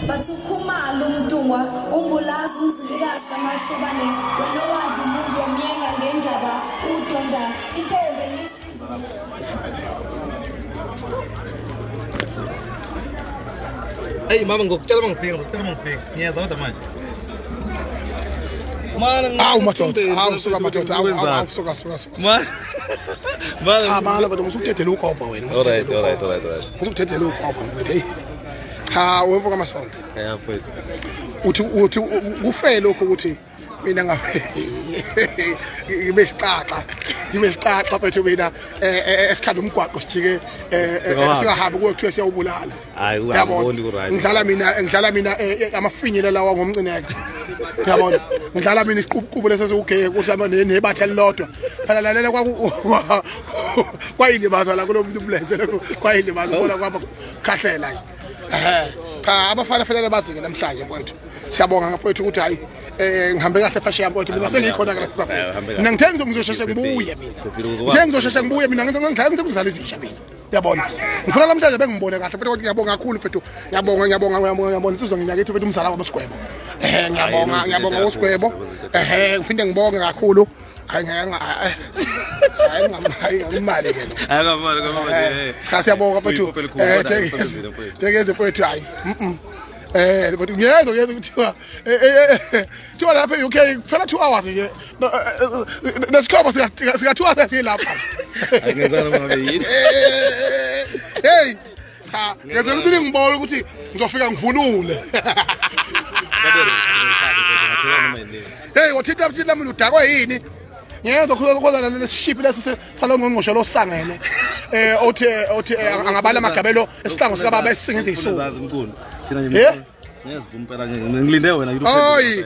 bathukhumala umdungwa umbulazi umzilikazi kamashobane wena wadla umuntu wamyenga ngendaba udonda intombi nesiza. Hey mama ngokutshela mangifika ngiyeza kodwa manje Awu madoda, suka madoda, awu suka. Mala bathi usukuthethe ukopha wena. Alright. Usukuthethe ukopha mfethu. Hey. Cha, wemva kamasonto. Yeah mfethu. Uthi kufele lokho ukuthi mina ngabe ngibe isiqaqa mfethu mina esikhala umgwaqo sijike singahambi kuthiwa siyawubulala. Hayi uyabona ku-right. Ngidlala mina amafinyela lawa ngomcineke. Yabona ngidlala mina isiqubuqubu lesesugeke kuhlamba nebathe elilodwa phela lalela kwayilibaza la kulomuntu umlenze lokho kwayilibaza bona kwaba khahlela nje cha abafana fanele bazike namhlanje mfowethu siyabonga ngaphethu ukuthi hayi ngihambe kahle phasheya mfowethu mina sengikhona ke lapha mina ngithenga ngizosheshe ngibuye mina ngithenge ngizodlala izisha mina yabona ngifuna namhlanje bengibone kahle mfethu ngiyabonga kakhulu mfethu ngiyabonga insizwa nginyakithi mfethu umzala wabasigwebo ngiyabonga usigwebo ngiphinde ngibonge kakhulu hayi ngamali ke cha siyabonga mfethu tekeze mfethu hayi but ngiyeza kuthiwa thiwa lapha e-UK kuphela 2 hours nje nesikhobo sikathiwa sesilapha Angezana ngabe yini hey cha ngeze ukuthi ngibona ukuthi ngizofika ngivunule hey wathitha mina udakwe yini ngiyeza khona lesiship lesi salongqongqosho losangene othi angabala amagabelo esihlango sika baba esingisa izisuku thina nje ngiyazivuma ngilinde wena hayi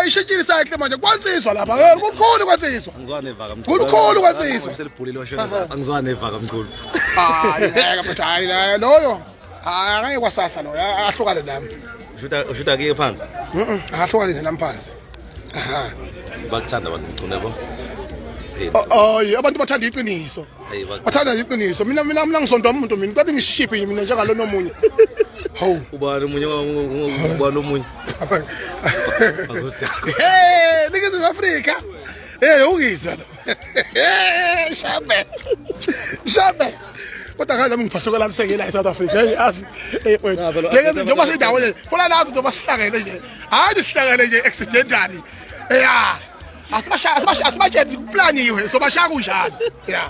ishitshile sakhe manje kwansizwa lapha kukhulu kwansizwa angizwane evaka mkhulu kukhulu kwansizwa selibhulile washona angizwane evaka mkhulu hayi ngeke mfethu hayi loyo angeke kwasasa lo ahlukane nami ushuta ke phansi ahlukane nami phansi bakuthanda abantu mchuneko hayi abantu bathanda iqiniso bathanda iqiniso mina ngisonto umuntu mina kathi ngishiphi mina njengalo nomunye hawu ubani umunye ubani omunye nigeze Afrika ukizwa lo shabe kodwa ngaze ngiphahluka la msekela eSouth Africa yazi mfethu ngeke njengoba sindawo nje funa nazo njengoba sihlangene nje hayi sihlangene nje accidentally asibashaya asibatshe planiwe sobashaya kunjani ya